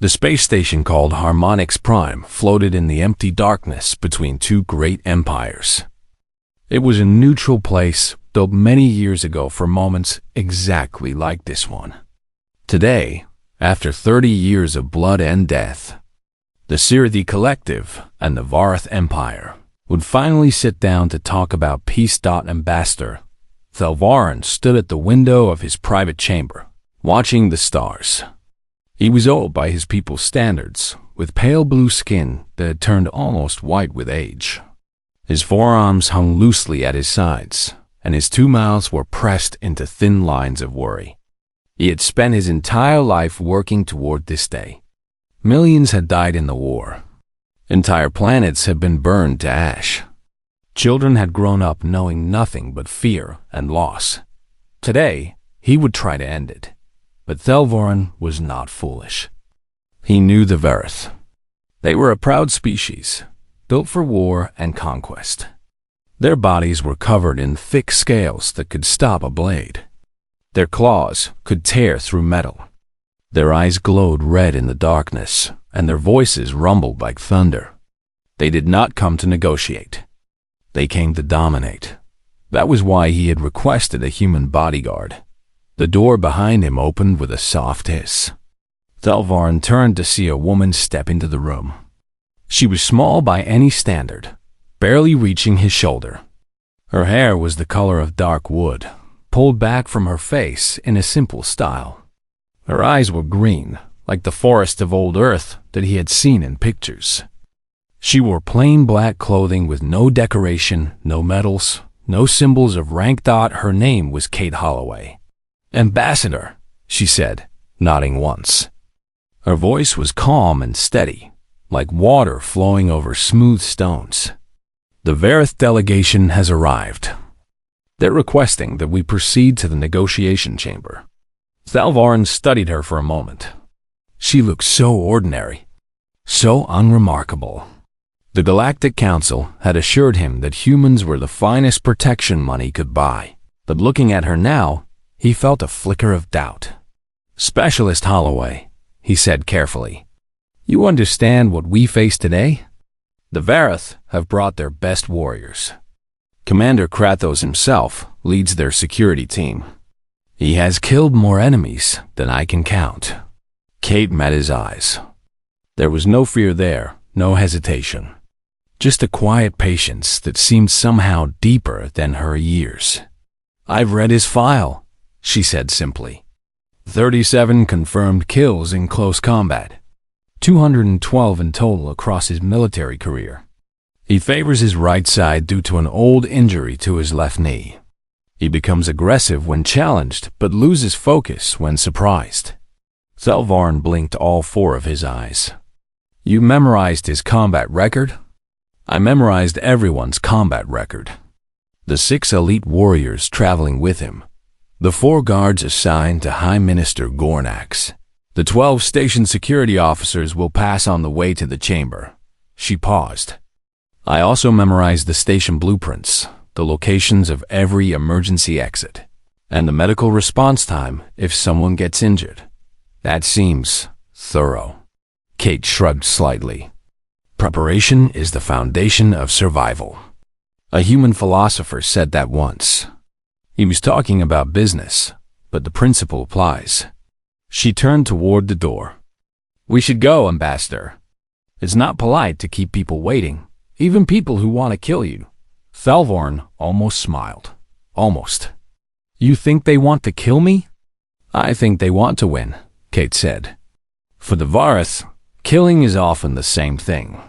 The space station called Harmonix Prime floated in the empty darkness between two great empires. It was a neutral place built many years ago for moments exactly like this one. Today, after 30 years of blood and death, the Sirathi Collective and the Varath Empire would finally sit down to talk about peace. Ambassador Thelvarin stood at the window of his private chamber, watching the stars. He was old by his people's standards, with pale blue skin that had turned almost white with age. His forearms hung loosely at his sides, and his two mouths were pressed into thin lines of worry. He had spent his entire life working toward this day. Millions had died in the war. Entire planets had been burned to ash. Children had grown up knowing nothing but fear and loss. Today, he would try to end it. But Thelvarin was not foolish. He knew the Varath. They were a proud species, built for war and conquest. Their bodies were covered in thick scales that could stop a blade. Their claws could tear through metal. Their eyes glowed red in the darkness, and their voices rumbled like thunder. They did not come to negotiate. They came to dominate. That was why he had requested a human bodyguard. The door behind him opened with a soft hiss. Thelvarin turned to see a woman step into the room. She was small by any standard, barely reaching his shoulder. Her hair was the color of dark wood, pulled back from her face in a simple style. Her eyes were green, like the forest of old Earth that he had seen in pictures. She wore plain black clothing with no decoration, no medals, no symbols of rank. Her name was Kate Holloway. "Ambassador," she said, nodding once. Her voice was calm and steady, like water flowing over smooth stones. "The Varath delegation has arrived. They're requesting that we proceed to the negotiation chamber." Thelvarin studied her for a moment. She looked so ordinary, so unremarkable. The Galactic Council had assured him that humans were the finest protection money could buy, but looking at her now, he felt a flicker of doubt. "Specialist Holloway," he said carefully, "you understand what we face today? The Varath have brought their best warriors. Commander Kratos himself leads their security team. He has killed more enemies than I can count." Kate met his eyes. There was no fear there, no hesitation. Just a quiet patience that seemed somehow deeper than her years. "I've read his file," she said simply. 37 confirmed kills in close combat. 212 in total across his military career. He favors his right side due to an old injury to his left knee. He becomes aggressive when challenged, but loses focus when surprised. Thelvarin blinked all four of his eyes. "You memorized his combat record?" "I memorized everyone's combat record. The 6 elite warriors traveling with him. The 4 guards assigned to High Minister Gornax. The 12 station security officers will pass on the way to the chamber." She paused. "I also memorized the station blueprints, the locations of every emergency exit, and the medical response time if someone gets injured." "That seems thorough." Kate shrugged slightly. "Preparation is the foundation of survival. A human philosopher said that once. He was talking about business, but the principle applies." She turned toward the door. "We should go, Ambassador. It's not polite to keep people waiting, even people who want to kill you." Thelvarin almost smiled. "Almost. You think they want to kill me?" "I think they want to win," Kate said. "For the Varath, killing is often the same thing.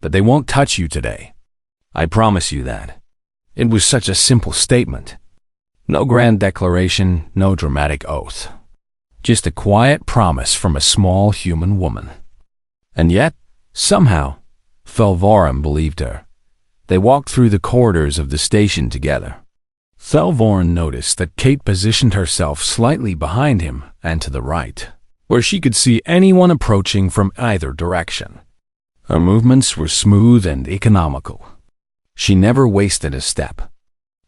But they won't touch you today. I promise you that." It was such a simple statement. No grand declaration, no dramatic oath. Just a quiet promise from a small human woman. And yet, somehow, Thelvarin believed her. They walked through the corridors of the station together. Thelvarin noticed that Kate positioned herself slightly behind him and to the right, where she could see anyone approaching from either direction. Her movements were smooth and economical. She never wasted a step.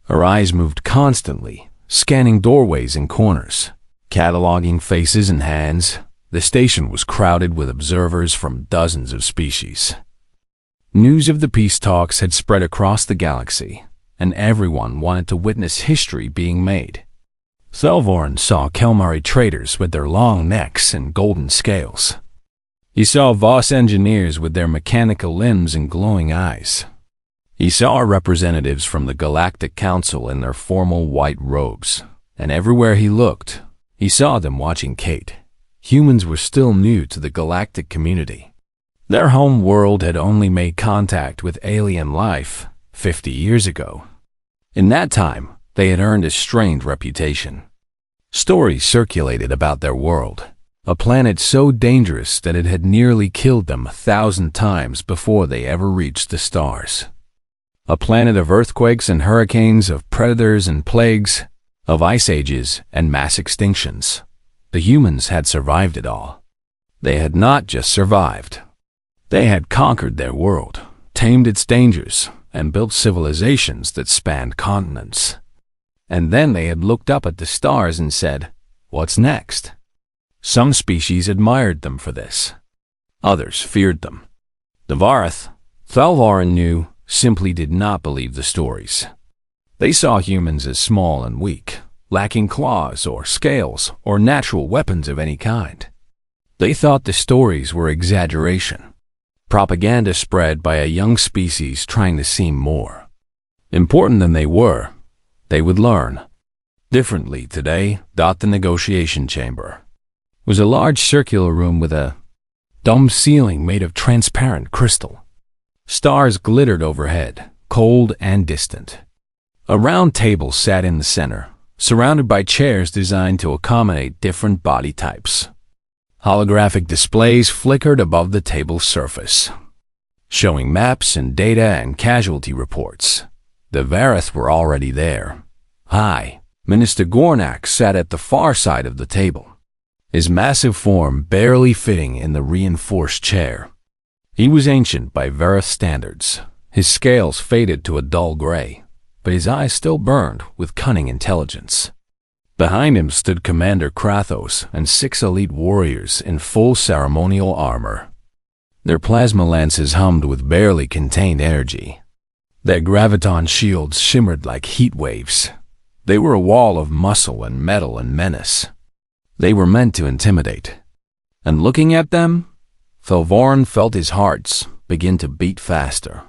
Her eyes moved constantly, scanning doorways and corners, cataloging faces and hands, The station was crowded with observers from dozens of species. News of the peace talks had spread across the galaxy, and everyone wanted to witness history being made. Thelvorn saw Kelmari traders with their long necks and golden scales. He saw Voss engineers with their mechanical limbs and glowing eyes. He saw representatives from the Galactic Council in their formal white robes, and everywhere he looked, he saw them watching Kate. Humans were still new to the galactic community. Their home world had only made contact with alien life 50 years ago. In that time, they had earned a strained reputation. Stories circulated about their world, a planet so dangerous that it had nearly killed them 1,000 times before they ever reached the stars. A planet of earthquakes and hurricanes, of predators and plagues, of ice ages and mass extinctions. The humans had survived it all. They had not just survived. They had conquered their world, tamed its dangers, and built civilizations that spanned continents. And then they had looked up at the stars and said, "What's next?" Some species admired them for this. Others feared them. The Varth, Thelvorn knew, simply did not believe the stories. They saw humans as small and weak, lacking claws or scales or natural weapons of any kind. They thought the stories were exaggeration, propaganda spread by a young species trying to seem more important than they were. They would learn. Differently today, the negotiation chamber was a large circular room with a domed ceiling made of transparent crystal. Stars glittered overhead, cold and distant. A round table sat in the center, surrounded by chairs designed to accommodate different body types. Holographic displays flickered above the table's surface, showing maps and data and casualty reports. The Vareth were already there. High Minister Gornak sat at the far side of the table, his massive form barely fitting in the reinforced chair. He was ancient by Vareth standards. His scales faded to a dull gray, but his eyes still burned with cunning intelligence. Behind him stood Commander Krathos and 6 elite warriors in full ceremonial armor. Their plasma lances hummed with barely contained energy. Their graviton shields shimmered like heat waves. They were a wall of muscle and metal and menace. They were meant to intimidate. And looking at them, Thelvorn felt his heart begin to beat faster.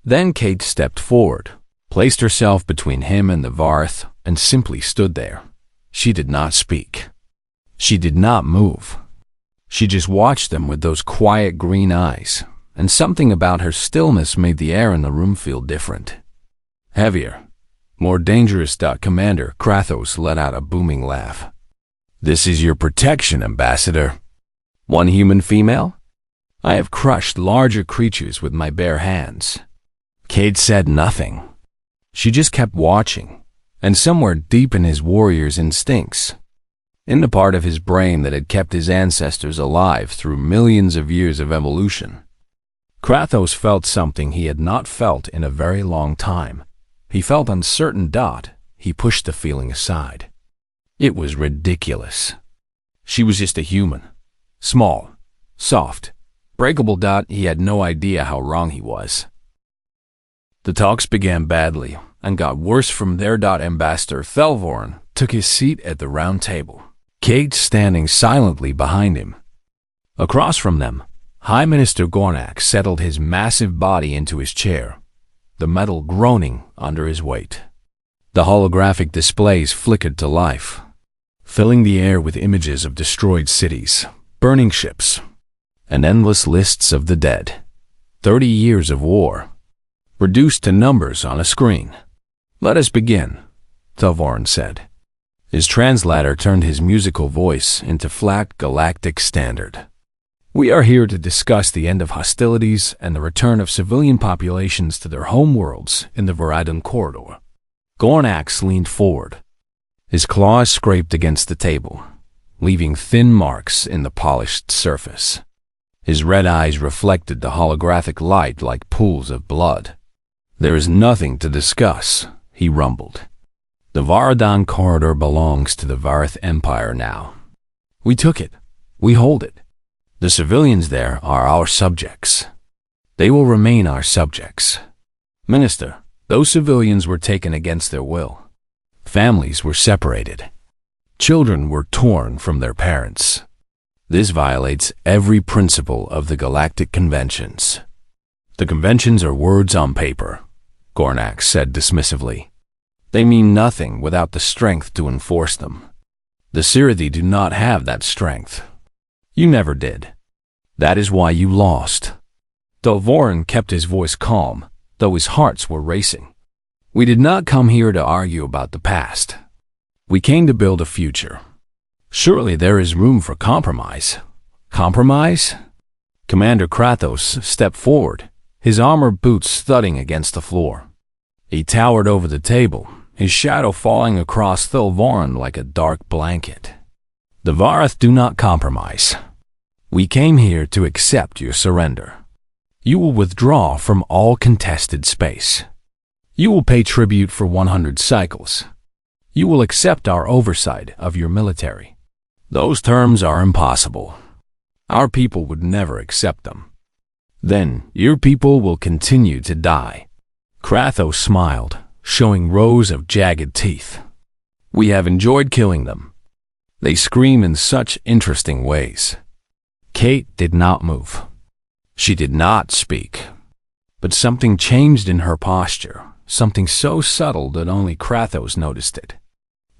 Then Kate stepped forward, placed herself between him and the Varth, and simply stood there. She did not speak. She did not move. She just watched them with those quiet green eyes, and something about her stillness made the air in the room feel different. Heavier, more dangerous. Commander Krathos let out a booming laugh. "This is your protection, Ambassador. One human female? I have crushed larger creatures with my bare hands." Kate said nothing. She just kept watching, and somewhere deep in his warrior's instincts, in the part of his brain that had kept his ancestors alive through millions of years of evolution, Krathos felt something he had not felt in a very long time. He felt uncertain. He pushed the feeling aside. It was ridiculous. She was just a human. Small, soft, breakable. He had no idea how wrong he was. The talks began badly and got worse from there. Ambassador Thelvorn took his seat at the round table, Kate standing silently behind him. Across from them, High Minister Gornak settled his massive body into his chair, the metal groaning under his weight. The holographic displays flickered to life, filling the air with images of destroyed cities, burning ships, and endless lists of the dead. 30 years of war, reduced to numbers on a screen. "Let us begin," Thelvorn said. His translator turned his musical voice into flat galactic standard. "We are here to discuss the end of hostilities and the return of civilian populations to their home worlds in the Viridum corridor." Gornax leaned forward. His claws scraped against the table, leaving thin marks in the polished surface. His red eyes reflected the holographic light like pools of blood. "There is nothing to discuss," he rumbled. "The Viridum corridor belongs to the Varth Empire now. We took it, We hold it. The civilians there are our subjects. They will remain our subjects. Minister, those civilians were taken against their will. Families were separated. Children were torn from their parents. This violates every principle of the Galactic Conventions. The conventions are words on paper, Gornak said dismissively. They mean nothing without the strength to enforce them. The Sirathi do not have that strength. You never did. That is why you lost. Delvorin kept his voice calm, though his hearts were racing. We did not come here to argue about the past. We came to build a future. Surely there is room for compromise. Compromise? Commander Kratos stepped forward, his armor boots thudding against the floor. He towered over the table, his shadow falling across Thilvorin like a dark blanket. The Varath do not compromise. We came here to accept your surrender. You will withdraw from all contested space. You will pay tribute for 100 cycles. You will accept our oversight of your military. Those terms are impossible. Our people would never accept them. Then your people will continue to die. Kratos smiled, showing rows of jagged teeth. We have enjoyed killing them. They scream in such interesting ways. Kate did not move. She did not speak. But something changed in her posture, something so subtle that only Kratos noticed it.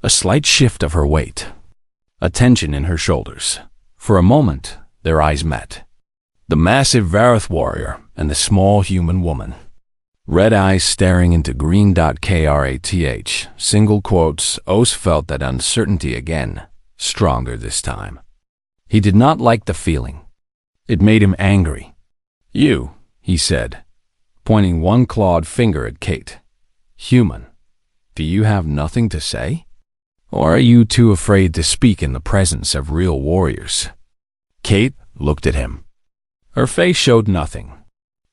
A slight shift of her weight. A tension in her shoulders. For a moment, their eyes met. The massive Varath warrior and the small human woman. Red eyes staring into green. Krath, single quotes, Os felt that uncertainty again, stronger this time. He did not like the feeling. It made him angry. You, he said, pointing one clawed finger at Kate. Human, do you have nothing to say? Or are you too afraid to speak in the presence of real warriors? Kate looked at him. Her face showed nothing.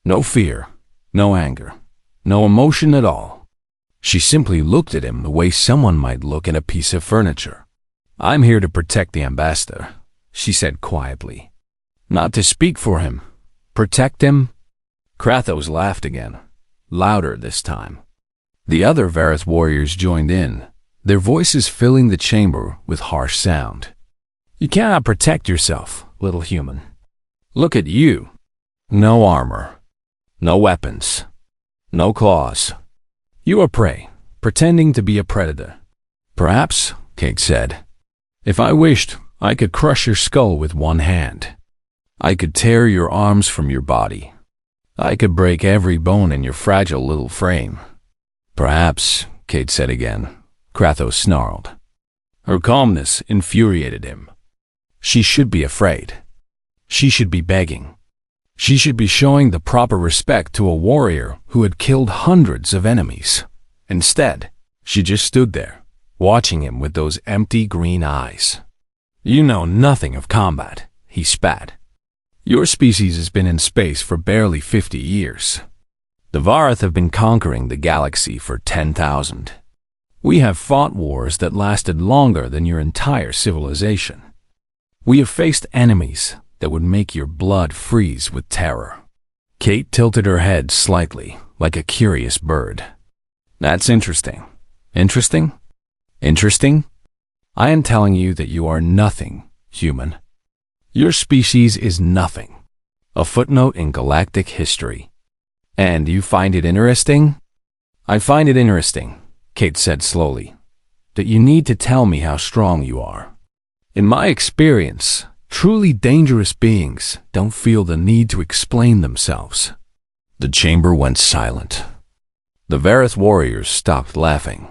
No fear, no anger, no emotion at all. She simply looked at him the way someone might look at a piece of furniture. I'm here to protect the ambassador, she said quietly. Not to speak for him. Protect him? Kratos laughed again, louder this time. The other Varath warriors joined in, their voices filling the chamber with harsh sound. You cannot protect yourself, little human. Look at you. No armor. No weapons. No claws. You are prey, pretending to be a predator. Perhaps, Kate said, if I wished, I could crush your skull with one hand. I could tear your arms from your body. I could break every bone in your fragile little frame. Perhaps, Kate said again. Kratos snarled. Her calmness infuriated him. She should be afraid. She should be begging. She should be showing the proper respect to a warrior who had killed hundreds of enemies. Instead, she just stood there, watching him with those empty green eyes. You know nothing of combat, he spat. Your species has been in space for barely 50 years. The Varath have been conquering the galaxy for 10,000. We have fought wars that lasted longer than your entire civilization. We have faced enemies that would make your blood freeze with terror. Kate tilted her head slightly, like a curious bird. That's interesting. Interesting? Interesting? I am telling you that you are nothing, human. Your species is nothing. A footnote in galactic history. And you find it interesting? I find it interesting, Kate said slowly, that you need to tell me how strong you are. In my experience, truly dangerous beings don't feel the need to explain themselves. The chamber went silent. The Varath warriors stopped laughing.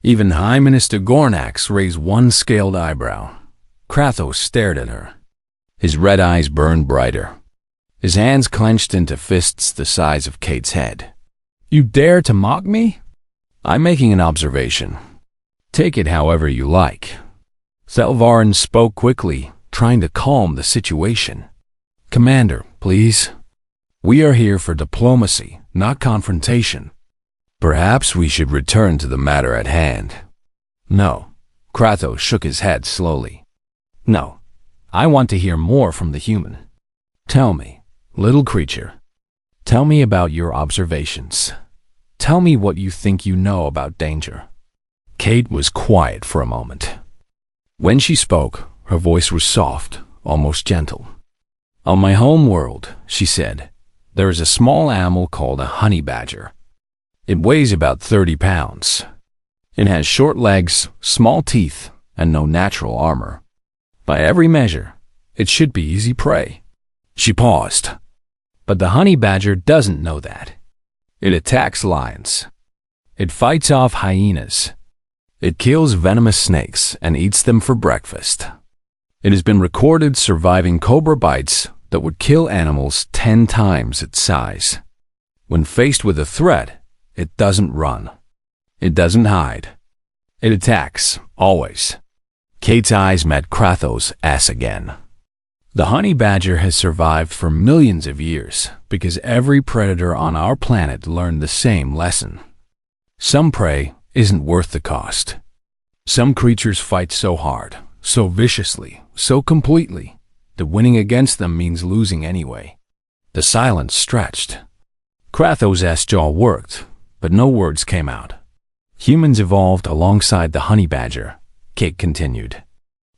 Even High Minister Gornax raised one scaled eyebrow. Kratos stared at her. His red eyes burned brighter. His hands clenched into fists the size of Kate's head. You dare to mock me? I'm making an observation. Take it however you like. Thelvarin spoke quickly, trying to calm the situation. Commander, please. We are here for diplomacy, not confrontation. Perhaps we should return to the matter at hand. No. Kratos shook his head slowly. No. I want to hear more from the human. Tell me, little creature. Tell me about your observations. Tell me what you think you know about danger." Kate was quiet for a moment. When she spoke, her voice was soft, almost gentle. "On my home world," she said, "there is a small animal called a honey badger. It weighs about 30 pounds. It has short legs, small teeth, and no natural armor. By every measure, it should be easy prey." She paused. But the honey badger doesn't know that. It attacks lions. It fights off hyenas. It kills venomous snakes and eats them for breakfast. It has been recorded surviving cobra bites that would kill animals 10 times its size. When faced with a threat, it doesn't run. It doesn't hide. It attacks, always. Kate's eyes met Krathos' ass again. The honey badger has survived for millions of years because every predator on our planet learned the same lesson. Some prey isn't worth the cost. Some creatures fight so hard, so viciously, so completely, that winning against them means losing anyway. The silence stretched. Krathos' jaw worked, but no words came out. "Humans evolved alongside the honey badger," Kate continued.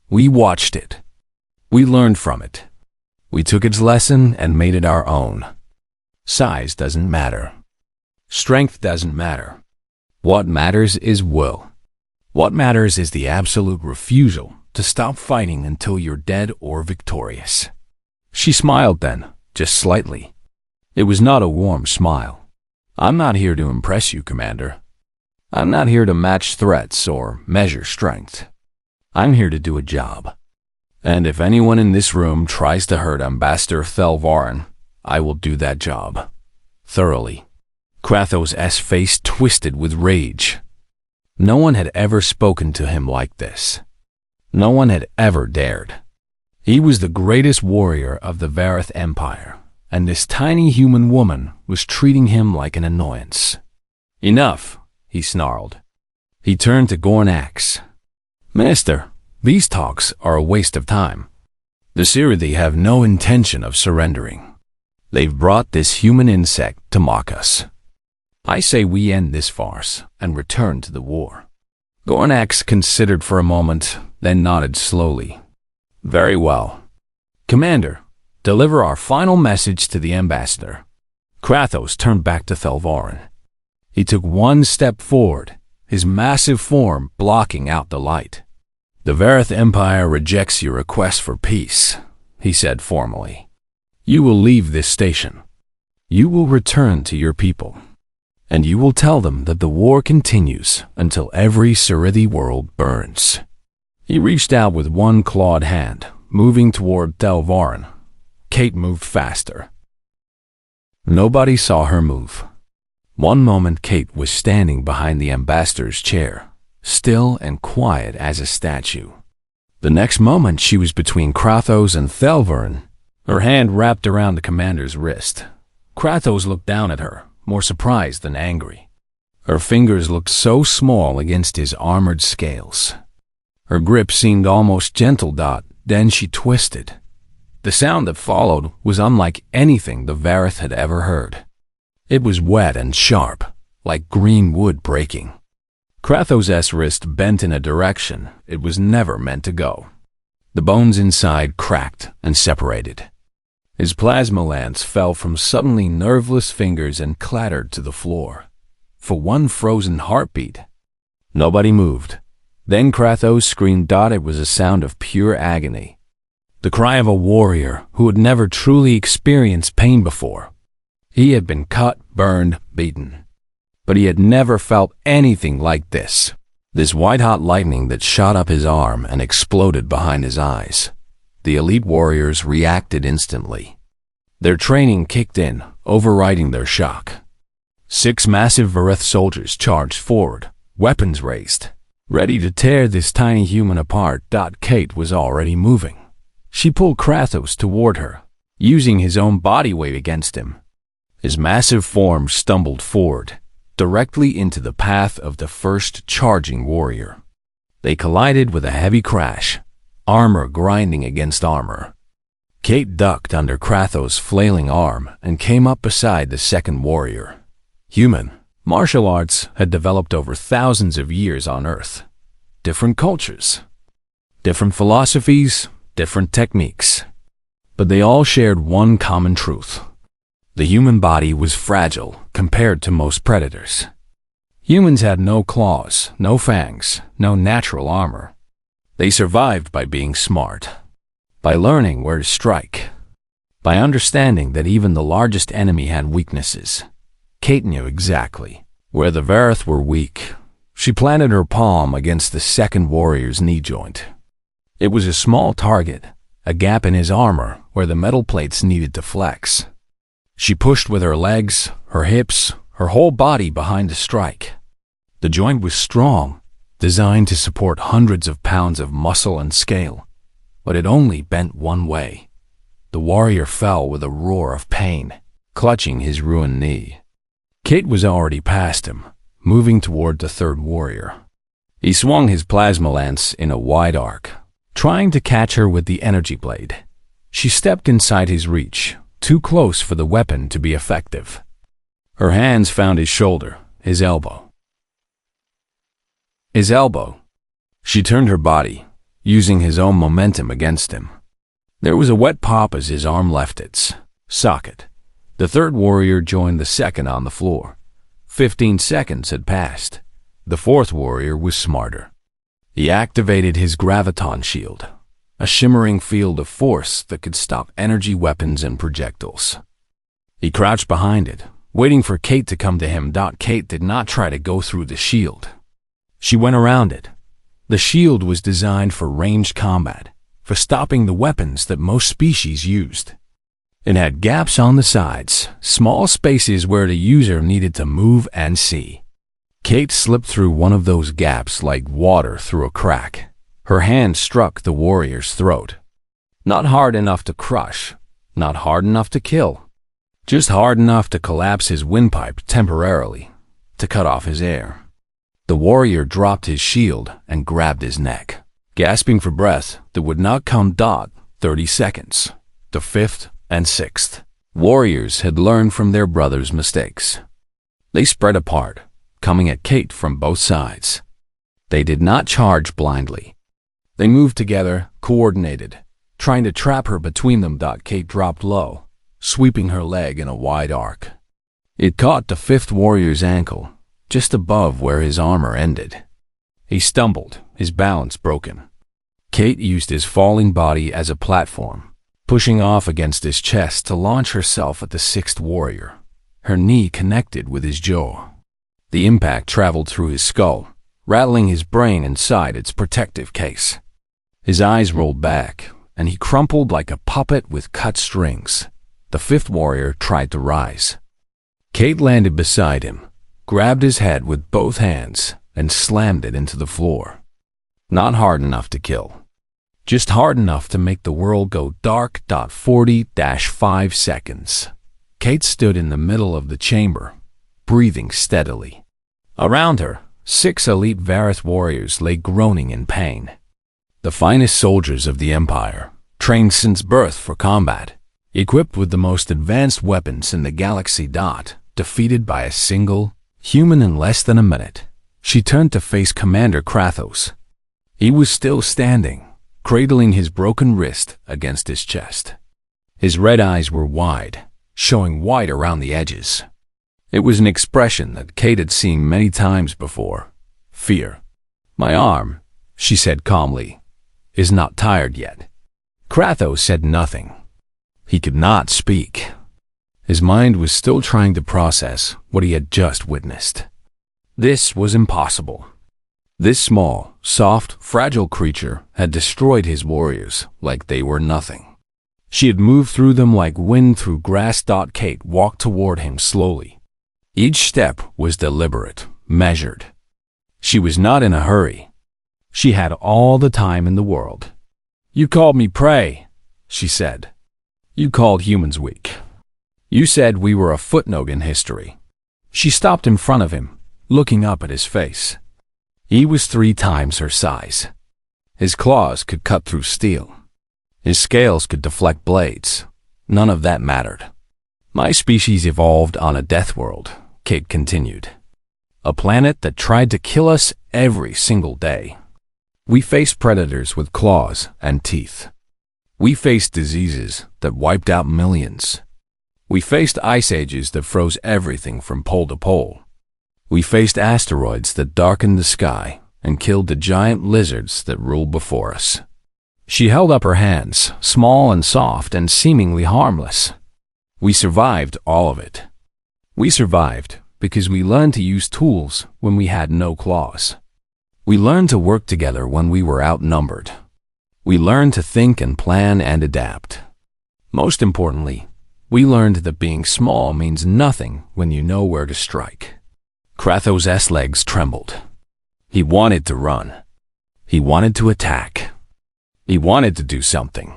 "We watched it. We learned from it. We took its lesson and made it our own. Size doesn't matter. Strength doesn't matter. What matters is will. What matters is the absolute refusal to stop fighting until you're dead or victorious." She smiled then, just slightly. It was not a warm smile. "I'm not here to impress you, Commander. I'm not here to match threats or measure strength. I'm here to do a job. And if anyone in this room tries to hurt Ambassador Thelvarin, I will do that job. Thoroughly." Krathos' face twisted with rage. No one had ever spoken to him like this. No one had ever dared. He was the greatest warrior of the Varith Empire, and this tiny human woman was treating him like an annoyance. "Enough," he snarled. He turned to Gornax. "Minister, these talks are a waste of time. The Sirithi have no intention of surrendering. They've brought this human insect to mock us. I say we end this farce and return to the war." Gornax considered for a moment, then nodded slowly. "Very well. Commander, deliver our final message to the ambassador." Krathos turned back to Thelvarin. He took one step forward, his massive form blocking out the light. "The Varith Empire rejects your request for peace," he said formally. "You will leave this station. You will return to your people. And you will tell them that the war continues until every Sirithi world burns." He reached out with one clawed hand, moving toward Thelvarin. Kate moved faster. Nobody saw her move. One moment Kate was standing behind the ambassador's chair, still and quiet as a statue. The next moment she was between Krathos and Thelvarin, her hand wrapped around the commander's wrist. Krathos looked down at her, more surprised than angry. Her fingers looked so small against his armored scales. Her grip seemed almost gentle. Then she twisted. The sound that followed was unlike anything the Varith had ever heard. It was wet and sharp, like green wood breaking. Krathos' wrist bent in a direction it was never meant to go. The bones inside cracked and separated. His plasma lance fell from suddenly nerveless fingers and clattered to the floor. For one frozen heartbeat, nobody moved. Then Krathos screamed. It was a sound of pure agony. The cry of a warrior who had never truly experienced pain before. He had been cut, burned, beaten. But he had never felt anything like this. This white-hot lightning that shot up his arm and exploded behind his eyes. The elite warriors reacted instantly. Their training kicked in, overriding their shock. 6 massive Varith soldiers charged forward, weapons raised, ready to tear this tiny human apart. Kate was already moving. She pulled Krathos toward her, using his own body weight against him. His massive form stumbled forward, directly into the path of the first charging warrior. They collided with a heavy crash. armor grinding against armor. Kate ducked under Krathos' flailing arm and came up beside the second warrior. Human martial arts had developed over thousands of years on Earth. Different cultures, different philosophies, different techniques. But they all shared one common truth. The human body was fragile compared to most predators. Humans had no claws, no fangs, no natural armor. They survived by being smart, by learning where to strike, by understanding that even the largest enemy had weaknesses. Kate knew exactly where the Vareth were weak. She planted her palm against the second warrior's knee joint. It was a small target, a gap in his armor where the metal plates needed to flex. She pushed with her legs, her hips, her whole body behind the strike. The joint was strong, designed to support hundreds of pounds of muscle and scale, but it only bent one way. The warrior fell with a roar of pain, clutching his ruined knee. Kate was already past him, moving toward the third warrior. He swung his plasma lance in a wide arc, trying to catch her with the energy blade. She stepped inside his reach, too close for the weapon to be effective. Her hands found his shoulder, his elbow. His elbow. She turned her body, using his own momentum against him. There was a wet pop as his arm left its socket. The third warrior joined the second on the floor. 15 seconds had passed. The fourth warrior was smarter. He activated his graviton shield, a shimmering field of force that could stop energy weapons and projectiles. He crouched behind it, waiting for Kate to come to him. Kate did not try to go through the shield. She went around it. The shield was designed for ranged combat, for stopping the weapons that most species used. It had gaps on the sides, small spaces where the user needed to move and see. Kate slipped through one of those gaps like water through a crack. Her hand struck the warrior's throat. Not hard enough to crush, not hard enough to kill, just hard enough to collapse his windpipe temporarily, to cut off his air. The warrior dropped his shield and grabbed his neck, gasping for breath that would not come. 30 seconds. The fifth and sixth warriors had learned from their brother's mistakes. They spread apart, coming at Kate from both sides. They did not charge blindly. They moved together, coordinated, trying to trap her between them. Kate dropped low, sweeping her leg in a wide arc. It caught the fifth warrior's ankle, just above where his armor ended. He stumbled, his balance broken. Kate used his falling body as a platform, pushing off against his chest to launch herself at the sixth warrior. Her knee connected with his jaw. The impact traveled through his skull, rattling his brain inside its protective case. His eyes rolled back, and he crumpled like a puppet with cut strings. The fifth warrior tried to rise. Kate landed beside him, grabbed his head with both hands, and slammed it into the floor. Not hard enough to kill, just hard enough to make the world go dark. 40-5 seconds. Kate stood in the middle of the chamber, breathing steadily. Around her, 6 elite Vareth warriors lay groaning in pain. The finest soldiers of the Empire, trained since birth for combat, equipped with the most advanced weapons in the galaxy. Defeated by a single human in less than a minute. She turned to face Commander Krathos. He was still standing, cradling his broken wrist against his chest. His red eyes were wide, showing white around the edges. It was an expression that Kate had seen many times before. Fear. "My arm," she said calmly, "is not tired yet." Krathos said nothing. He could not speak. His mind was still trying to process what he had just witnessed. This was impossible. This small, soft, fragile creature had destroyed his warriors like they were nothing. She had moved through them like wind through grass. Kate walked toward him slowly. Each step was deliberate, measured. She was not in a hurry. She had all the time in the world. "You called me prey," she said. "You called humans weak. You said we were a footnote in history." She stopped in front of him, looking up at his face. He was 3 times her size. His claws could cut through steel. His scales could deflect blades. None of that mattered. My species evolved on a death world, Kate continued. A planet that tried to kill us every single day. We faced predators with claws and teeth. We faced diseases that wiped out millions. We faced ice ages that froze everything from pole to pole. We faced asteroids that darkened the sky and killed the giant lizards that ruled before us. She held up her hands, small and soft and seemingly harmless. We survived all of it. We survived because we learned to use tools when we had no claws. We learned to work together when we were outnumbered. We learned to think and plan and adapt. Most importantly, we learned that being small means nothing when you know where to strike. Kratos' legs trembled. He wanted to run. He wanted to attack. He wanted to do something,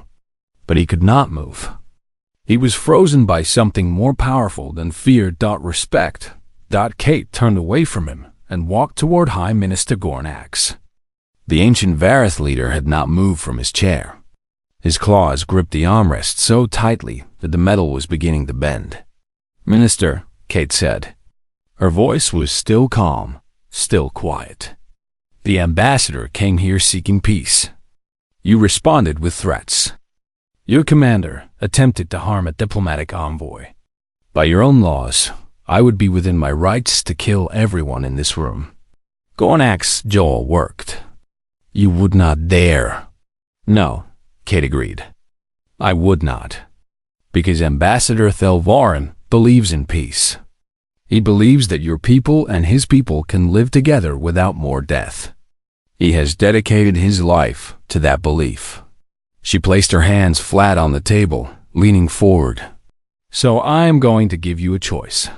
but he could not move. He was frozen by something more powerful than fear. Respect. Kate turned away from him and walked toward High Minister Gornax. The ancient Varith leader had not moved from his chair. His claws gripped the armrest so tightly that the metal was beginning to bend. "Minister," Kate said. Her voice was still calm, still quiet. "The ambassador came here seeking peace. You responded with threats. Your commander attempted to harm a diplomatic envoy. By your own laws, I would be within my rights to kill everyone in this room." Gornax's jaw worked. "You would not dare." "No," Kate agreed. "I would not. Because Ambassador Thelvarin believes in peace. He believes that your people and his people can live together without more death. He has dedicated his life to that belief." She placed her hands flat on the table, leaning forward. "So I am going to give you a choice.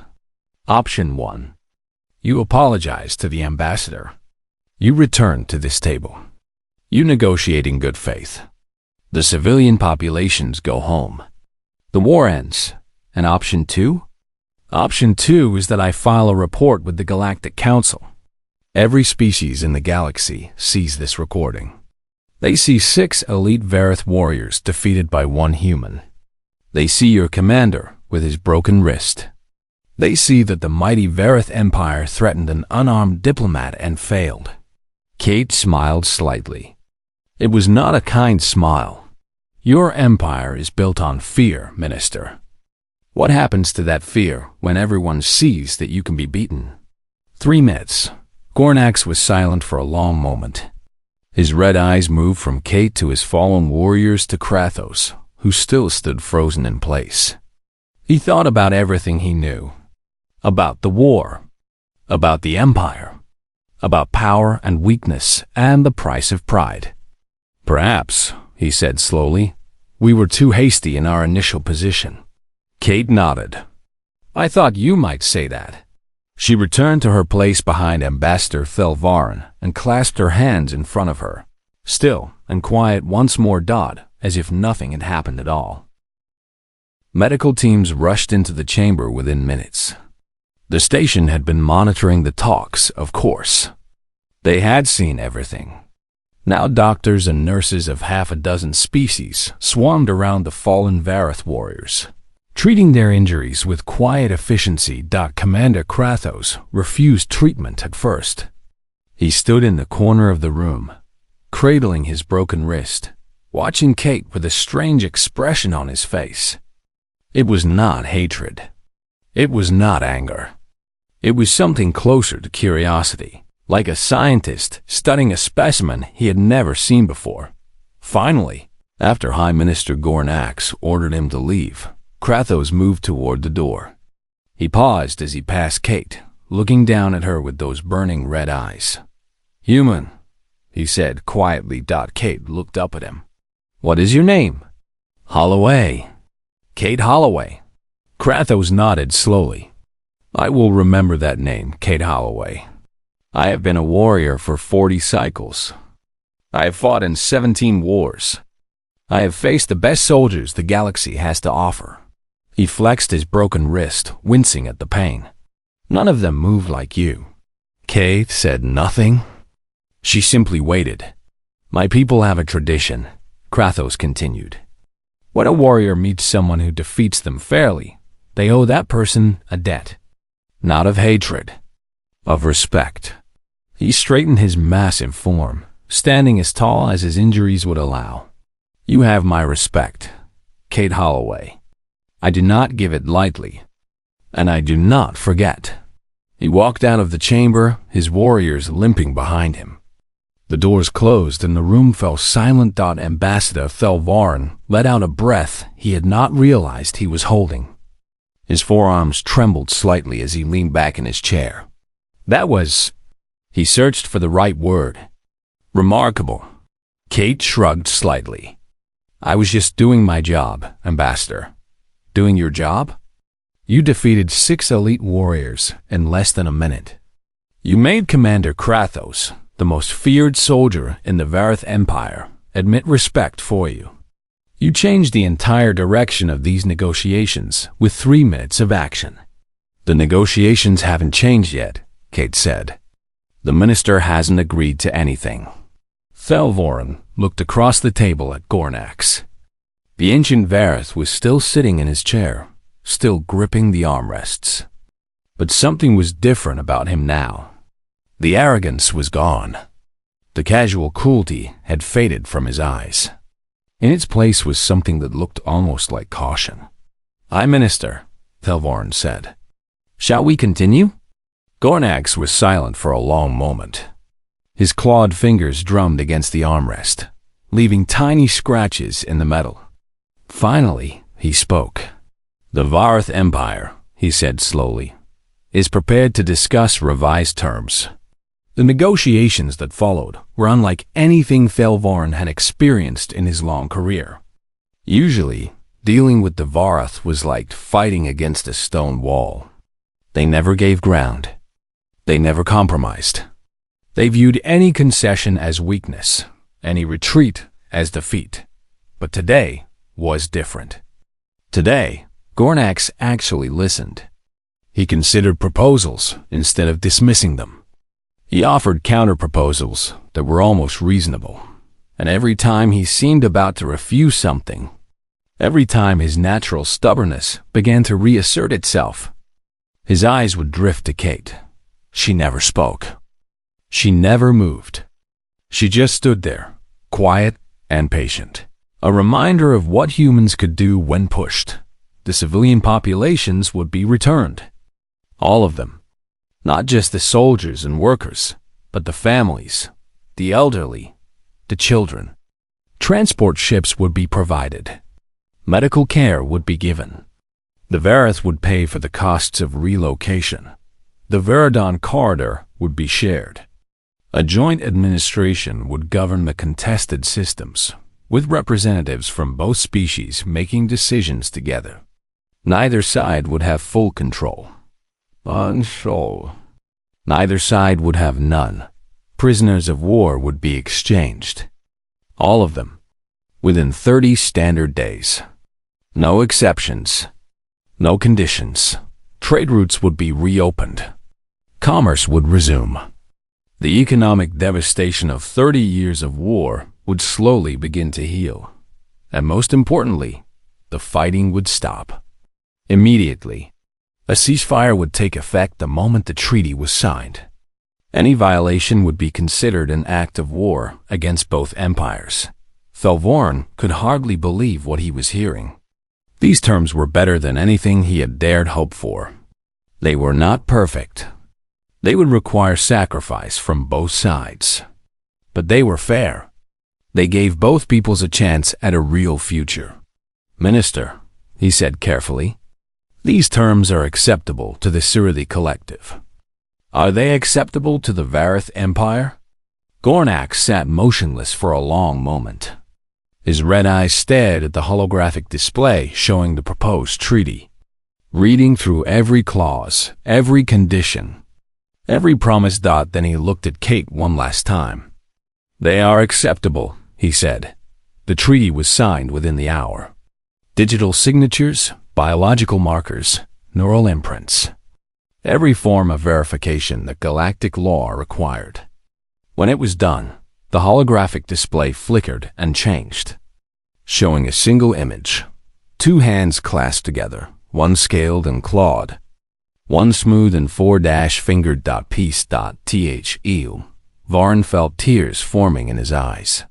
Option 1. You apologize to the ambassador. You return to this table. You negotiate in good faith. The civilian populations go home. The war ends. And option 2? Option 2 is that I file a report with the Galactic Council. Every species in the galaxy sees this recording. They see 6 elite Varith warriors defeated by 1 human. They see your commander with his broken wrist. They see that the mighty Varith Empire threatened an unarmed diplomat and failed." Kate smiled slightly. It was not a kind smile. "Your empire is built on fear, Minister. What happens to that fear when everyone sees that you can be beaten?" 3 minutes. Gornax was silent for a long moment. His red eyes moved from Kate to his fallen warriors to Kratos, who still stood frozen in place. He thought about everything he knew. About the war. About the Empire. About power and weakness and the price of pride. "Perhaps," he said slowly, "we were too hasty in our initial position." Kate nodded. "I thought you might say that." She returned to her place behind Ambassador Thelvarin and clasped her hands in front of her, still and quiet once more, as if nothing had happened at all. Medical teams rushed into the chamber within minutes. The station had been monitoring the talks, of course. They had seen everything. Now doctors and nurses of half a dozen species swarmed around the fallen Varith warriors, treating their injuries with quiet efficiency. Commander Kratos refused treatment at first. He stood in the corner of the room, cradling his broken wrist, watching Kate with a strange expression on his face. It was not hatred. It was not anger. It was something closer to curiosity, like a scientist studying a specimen he had never seen before. Finally, after High Minister Gornax ordered him to leave, Kratos moved toward the door. He paused as he passed Kate, looking down at her with those burning red eyes. "Human," he said quietly. Kate looked up at him. "What is your name?" "Holloway. Kate Holloway." Kratos nodded slowly. "I will remember that name, Kate Holloway. I have been a warrior for 40 cycles. I have fought in 17 wars. I have faced the best soldiers the galaxy has to offer." He flexed his broken wrist, wincing at the pain. "None of them moved like you." Kate said nothing. She simply waited. My people have a tradition, Kratos continued. When a warrior meets someone who defeats them fairly, they owe that person a debt. Not of hatred, of respect. He straightened his massive form, standing as tall as his injuries would allow. You have my respect, Kate Holloway. I do not give it lightly, and I do not forget. He walked out of the chamber, his warriors limping behind him. The doors closed and the room fell silent. Ambassador Thelvarin let out a breath he had not realized he was holding. His forearms trembled slightly as he leaned back in his chair. That was... He searched for the right word. Remarkable. Kate shrugged slightly. I was just doing my job, Ambassador. Doing your job? You defeated 6 elite warriors in less than a minute. You made Commander Kratos, the most feared soldier in the Varith Empire, admit respect for you. You changed the entire direction of these negotiations with 3 minutes of action. The negotiations haven't changed yet, Kate said. The minister hasn't agreed to anything. Thelvarin looked across the table at Gornax. The ancient Varith was still sitting in his chair, still gripping the armrests. But something was different about him now. The arrogance was gone. The casual cruelty had faded from his eyes. In its place was something that looked almost like caution. "I, Minister," Thelvarin said. "Shall we continue?" Gornax was silent for a long moment. His clawed fingers drummed against the armrest, leaving tiny scratches in the metal. Finally, he spoke. "The Varith Empire," he said slowly, "is prepared to discuss revised terms." The negotiations that followed were unlike anything Thelvarin had experienced in his long career. Usually, dealing with the Varith was like fighting against a stone wall. They never gave ground. They never compromised. They viewed any concession as weakness, any retreat as defeat. But today was different. Today, Gornax actually listened. He considered proposals instead of dismissing them. He offered counter-proposals that were almost reasonable, and every time he seemed about to refuse something, every time his natural stubbornness began to reassert itself, his eyes would drift to Kate. She never spoke. She never moved. She just stood there, quiet and patient, a reminder of what humans could do when pushed. The civilian populations would be returned. All of them. Not just the soldiers and workers, but the families, the elderly, the children. Transport ships would be provided. Medical care would be given. The Varith would pay for the costs of relocation. The Veridon corridor would be shared. A joint administration would govern the contested systems, with representatives from both species making decisions together. Neither side would have full control. Neither side would have none. Prisoners of war would be exchanged. All of them. Within 30 standard days. No exceptions. No conditions. Trade routes would be reopened. Commerce would resume. The economic devastation of 30 years of war would slowly begin to heal. And most importantly, the fighting would stop. Immediately. A ceasefire would take effect the moment the treaty was signed. Any violation would be considered an act of war against both empires. Thelvarin could hardly believe what he was hearing. These terms were better than anything he had dared hope for. They were not perfect. They would require sacrifice from both sides. But they were fair. They gave both peoples a chance at a real future. "Minister," he said carefully, "these terms are acceptable to the Siridi Collective. Are they acceptable to the Varith Empire?" Gornax sat motionless for a long moment. His red eyes stared at the holographic display showing the proposed treaty, reading through every clause, every condition, every promise. Then he looked at Kate one last time. "They are acceptable," he said. The treaty was signed within the hour. Digital signatures, biological markers, neural imprints. Every form of verification that galactic law required. When it was done, The holographic display flickered and changed, showing a single image. Two hands clasped together, one scaled and clawed, one smooth and four-fingered. Peace. Ew. Varn felt tears forming in his eyes.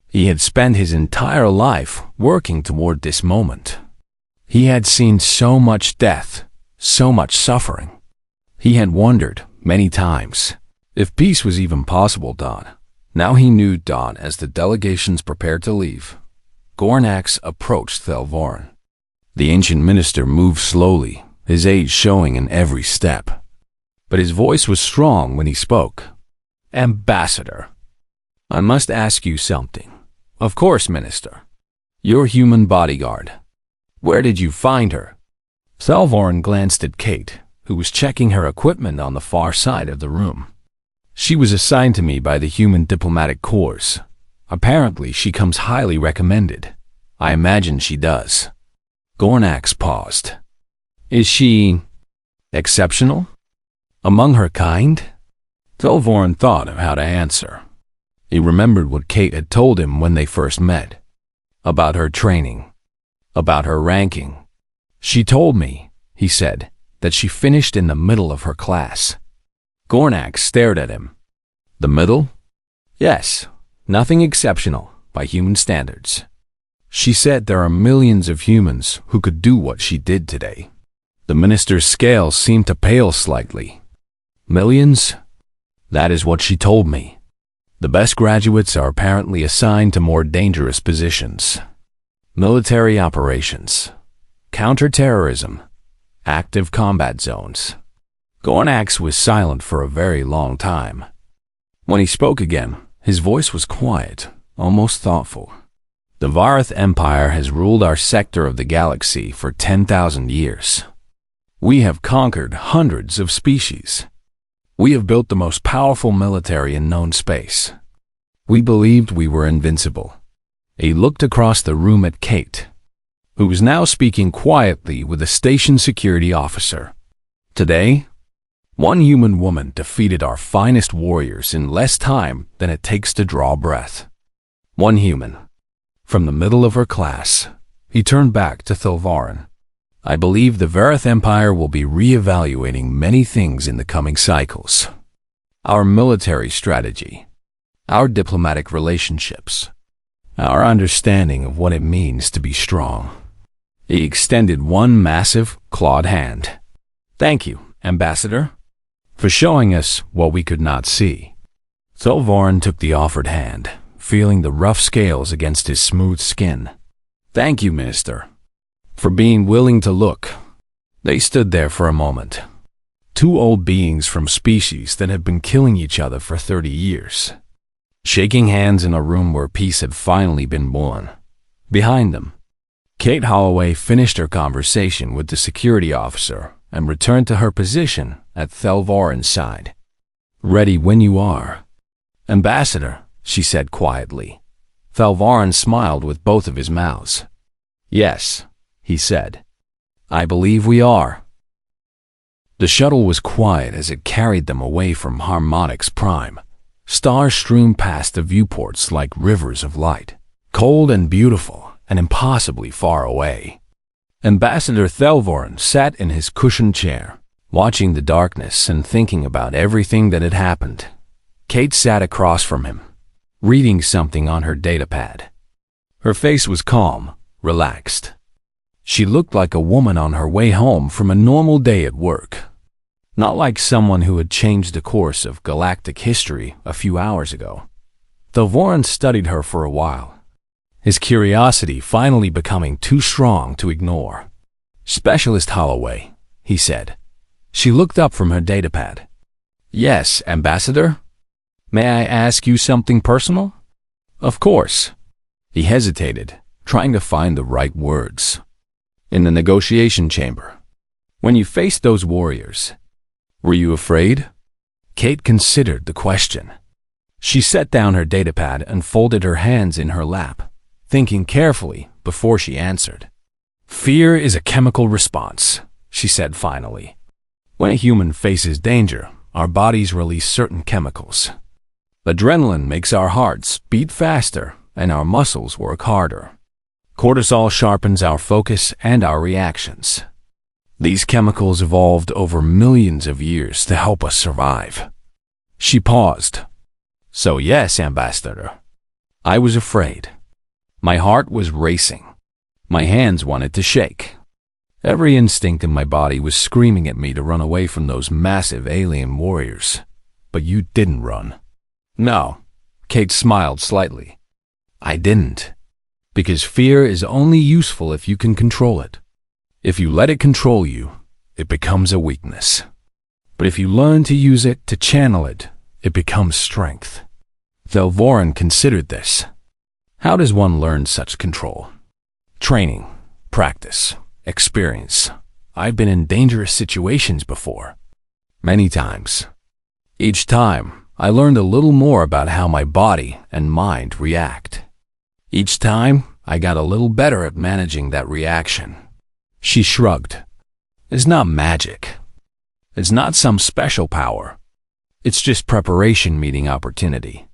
He had spent his entire life working toward this moment. He had seen so much death, so much suffering. He had wondered, many times, if peace was even possible. Now he knew. As the delegations prepared to leave, Gornax approached Thelvorn. The ancient minister moved slowly, his age showing in every step. But his voice was strong when he spoke. Ambassador, I must ask you something. Of course, Minister. Your human bodyguard. Where did you find her? Thelvorn glanced at Kate, who was checking her equipment on the far side of the room. She was assigned to me by the human diplomatic corps. Apparently, she comes highly recommended. I imagine she does. Gornax paused. Is she exceptional? Among her kind? Thelvorn thought of how to answer. He remembered what Kate had told him when they first met. About her training. About her ranking. She told me, he said, that she finished in the middle of her class. Gornax stared at him. The middle? Yes, nothing exceptional by human standards. She said there are millions of humans who could do what she did today. The minister's scales seemed to pale slightly. Millions? That is what she told me. The best graduates are apparently assigned to more dangerous positions. Military operations, counterterrorism, active combat zones. Gornax was silent for a very long time. When he spoke again, his voice was quiet, almost thoughtful. The Varith Empire has ruled our sector of the galaxy for 10,000 years. We have conquered hundreds of species. We have built the most powerful military in known space. We believed we were invincible. He looked across the room at Kate, who was now speaking quietly with a station security officer. Today, one human woman defeated our finest warriors in less time than it takes to draw breath. One human. From the middle of her class, he turned back to Thelvorn. I believe the Varith Empire will be re-evaluating many things in the coming cycles. Our military strategy, our diplomatic relationships, our understanding of what it means to be strong. He extended one massive, clawed hand. Thank you, Ambassador, for showing us what we could not see. Thelvorn took the offered hand, feeling the rough scales against his smooth skin. Thank you, Minister, for being willing to look. They stood there for a moment. Two old beings from species that had been killing each other for 30 years. Shaking hands in a room where peace had finally been won. Behind them, Kate Holloway finished her conversation with the security officer and returned to her position at Thelvorn's side. Ready when you are. Ambassador, she said quietly. Thelvorn smiled with both of his mouths. Yes, he said. I believe we are. The shuttle was quiet as it carried them away from Harmonix Prime. Stars streamed past the viewports like rivers of light, cold and beautiful and impossibly far away. Ambassador Thelvorn sat in his cushioned chair, watching the darkness and thinking about everything that had happened. Kate sat across from him, reading something on her datapad. Her face was calm, relaxed. She looked like a woman on her way home from a normal day at work, not like someone who had changed the course of galactic history a few hours ago. Thelvorn studied her for a while, his curiosity finally becoming too strong to ignore. Specialist Holloway, he said. She looked up from her datapad. Yes, Ambassador? May I ask you something personal? Of course. He hesitated, trying to find the right words. In the negotiation chamber, when you faced those warriors, were you afraid? Kate considered the question. She set down her datapad and folded her hands in her lap, thinking carefully before she answered. Fear is a chemical response, she said finally. When a human faces danger, our bodies release certain chemicals. Adrenaline makes our hearts beat faster and our muscles work harder. Cortisol sharpens our focus and our reactions. These chemicals evolved over millions of years to help us survive. She paused. So yes, Ambassador. I was afraid. My heart was racing. My hands wanted to shake. Every instinct in my body was screaming at me to run away from those massive alien warriors. But you didn't run. No, Kate smiled slightly. I didn't. Because fear is only useful if you can control it. If you let it control you, it becomes a weakness. But if you learn to use it, to channel it, it becomes strength. Thelvoran considered this. How does one learn such control? Training, practice, experience. I've been in dangerous situations before. Many times. Each time, I learned a little more about how my body and mind react. Each time, I got a little better at managing that reaction. She shrugged. It's not magic. It's not some special power. It's just preparation meeting opportunity.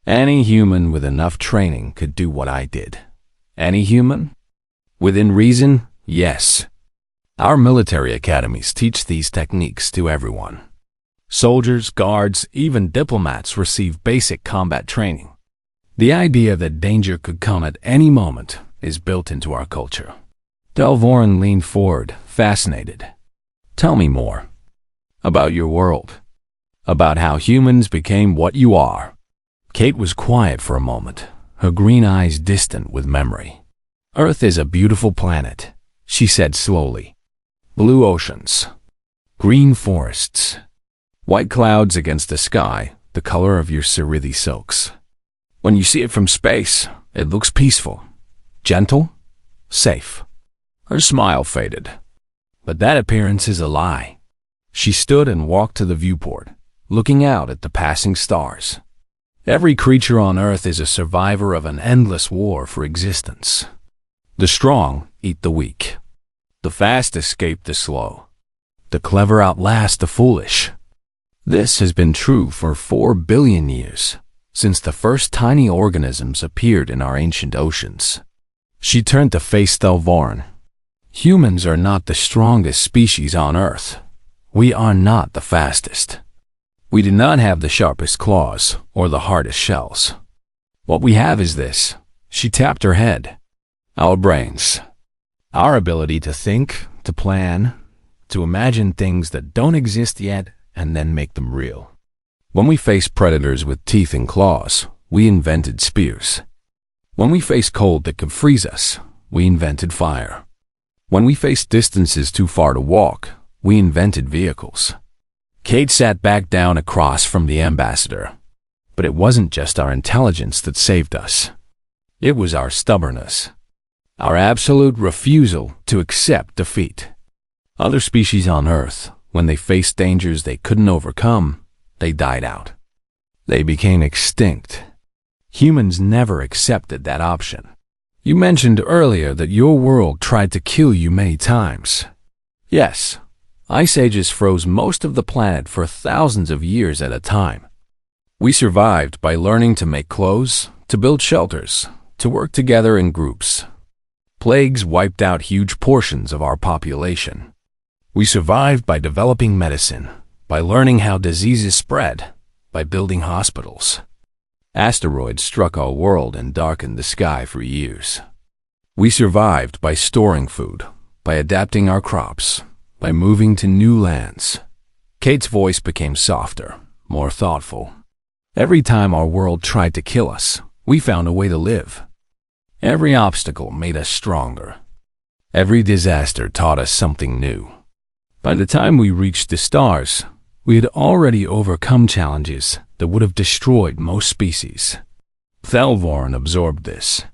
Any human with enough training could do what I did. Any human? Within reason, yes. Our military academies teach these techniques to everyone. Soldiers, guards, even diplomats receive basic combat training. The idea that danger could come at any moment is built into our culture. Thelvoran leaned forward, fascinated. Tell me more. About your world. About how humans became what you are. Kate was quiet for a moment, her green eyes distant with memory. Earth is a beautiful planet, she said slowly. Blue oceans. Green forests. White clouds against the sky, the color of your Cirithi silks. When you see it from space, it looks peaceful, gentle, safe. Her smile faded. But that appearance is a lie. She stood and walked to the viewport, looking out at the passing stars. Every creature on Earth is a survivor of an endless war for existence. The strong eat the weak. The fast escape the slow. The clever outlast the foolish. This has been true for 4 billion years, since the first tiny organisms appeared in our ancient oceans. She turned to face Thelvoran. Humans are not the strongest species on Earth. We are not the fastest. We do not have the sharpest claws or the hardest shells. What we have is this. She tapped her head. Our brains. Our ability to think, to plan, to imagine things that don't exist yet and then make them real. When we face predators with teeth and claws, we invented spears. When we face cold that could freeze us, we invented fire. When we faced distances too far to walk, we invented vehicles. Kate sat back down across from the ambassador. But it wasn't just our intelligence that saved us. It was our stubbornness. Our absolute refusal to accept defeat. Other species on Earth, when they faced dangers they couldn't overcome, they died out. They became extinct. Humans never accepted that option. You mentioned earlier that your world tried to kill you many times. Yes, ice ages froze most of the planet for thousands of years at a time. We survived by learning to make clothes, to build shelters, to work together in groups. Plagues wiped out huge portions of our population. We survived by developing medicine, by learning how diseases spread, by building hospitals. Asteroids struck our world and darkened the sky for years. We survived by storing food, by adapting our crops, by moving to new lands. Kate's voice became softer, more thoughtful. Every time our world tried to kill us, we found a way to live. Every obstacle made us stronger. Every disaster taught us something new. By the time we reached the stars, we had already overcome challenges that would have destroyed most species. Thelvoran absorbed this.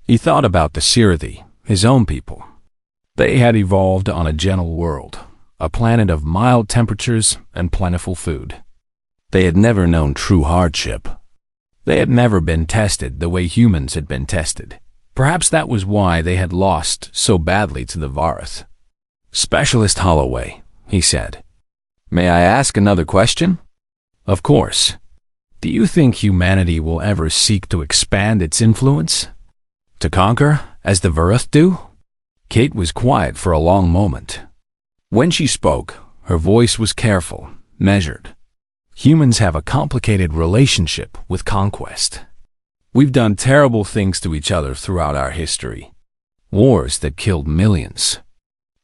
He thought about the Cirithi, his own people. They had evolved on a gentle world, a planet of mild temperatures and plentiful food. They had never known true hardship. They had never been tested the way humans had been tested. Perhaps that was why they had lost so badly to the Varith. Specialist Holloway, he said. May I ask another question? Of course. Do you think humanity will ever seek to expand its influence? To conquer, as the Verith do? Kate was quiet for a long moment. When she spoke, her voice was careful, measured. Humans have a complicated relationship with conquest. We've done terrible things to each other throughout our history. Wars that killed millions.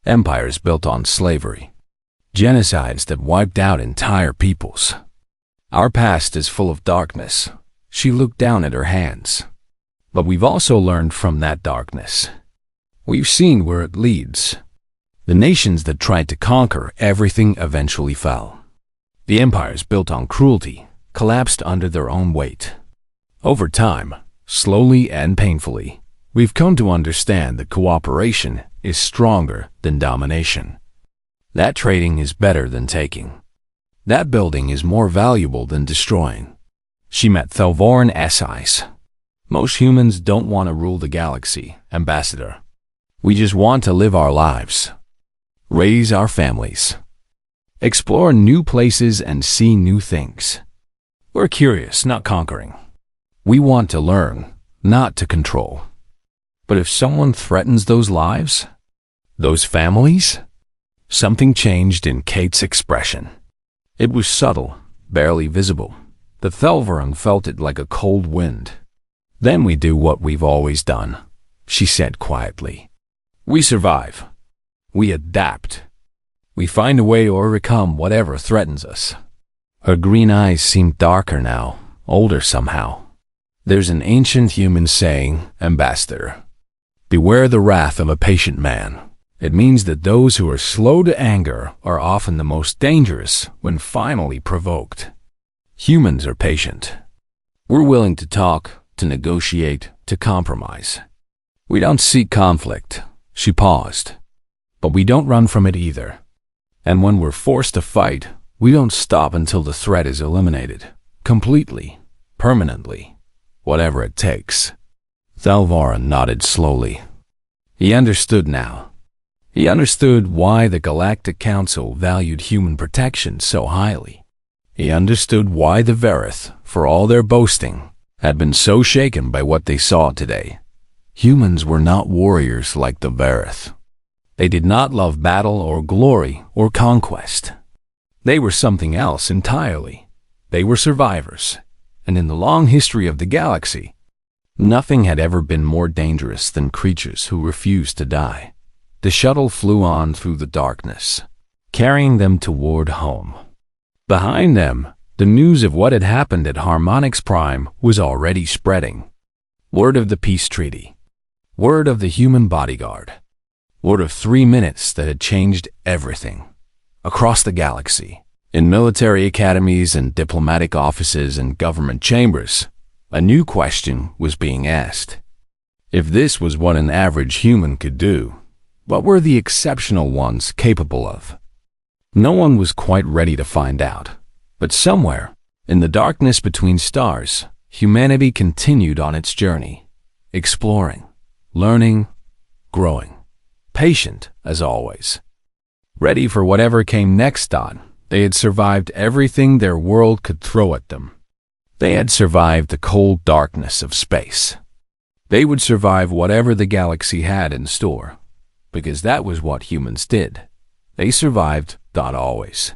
Empires built on slavery. Genocides that wiped out entire peoples. Our past is full of darkness. She looked down at her hands. But we've also learned from that darkness. We've seen where it leads. The nations that tried to conquer everything eventually fell. The empires built on cruelty collapsed under their own weight. Over time, slowly and painfully, we've come to understand that cooperation is stronger than domination. That trading is better than taking. That building is more valuable than destroying. She met Thelvoran Esais. Most humans don't want to rule the galaxy, Ambassador. We just want to live our lives. Raise our families. Explore new places and see new things. We're curious, not conquering. We want to learn, not to control. But if someone threatens those lives, those families, something changed in Kate's expression. It was subtle, barely visible. The Thelvoran felt it like a cold wind. Then we do what we've always done, she said quietly. We survive. We adapt. We find a way to overcome whatever threatens us. Her green eyes seemed darker now, older somehow. There's an ancient human saying, Ambassador. Beware the wrath of a patient man. It means that those who are slow to anger are often the most dangerous when finally provoked. Humans are patient. We're willing to talk, to negotiate, to compromise. We don't seek conflict. She paused. But we don't run from it either. And when we're forced to fight, we don't stop until the threat is eliminated. Completely. Permanently. Whatever it takes. Thelvoran nodded slowly. He understood now. He understood why the Galactic Council valued human protection so highly. He understood why the Verith, for all their boasting, had been so shaken by what they saw today. Humans were not warriors like the Verith. They did not love battle or glory or conquest. They were something else entirely. They were survivors. And in the long history of the galaxy, nothing had ever been more dangerous than creatures who refused to die. The shuttle flew on through the darkness, carrying them toward home. Behind them, the news of what had happened at Harmonix Prime was already spreading. Word of the peace treaty. Word of the human bodyguard. Word of 3 minutes that had changed everything. Across the galaxy, in military academies and diplomatic offices and government chambers, a new question was being asked. If this was what an average human could do, what were the exceptional ones capable of? No one was quite ready to find out. But somewhere, in the darkness between stars, humanity continued on its journey, exploring, learning, growing, patient as always. Ready for whatever came next on, they had survived everything their world could throw at them. They had survived the cold darkness of space. They would survive whatever the galaxy had in store, because that was what humans did. They survived, not always.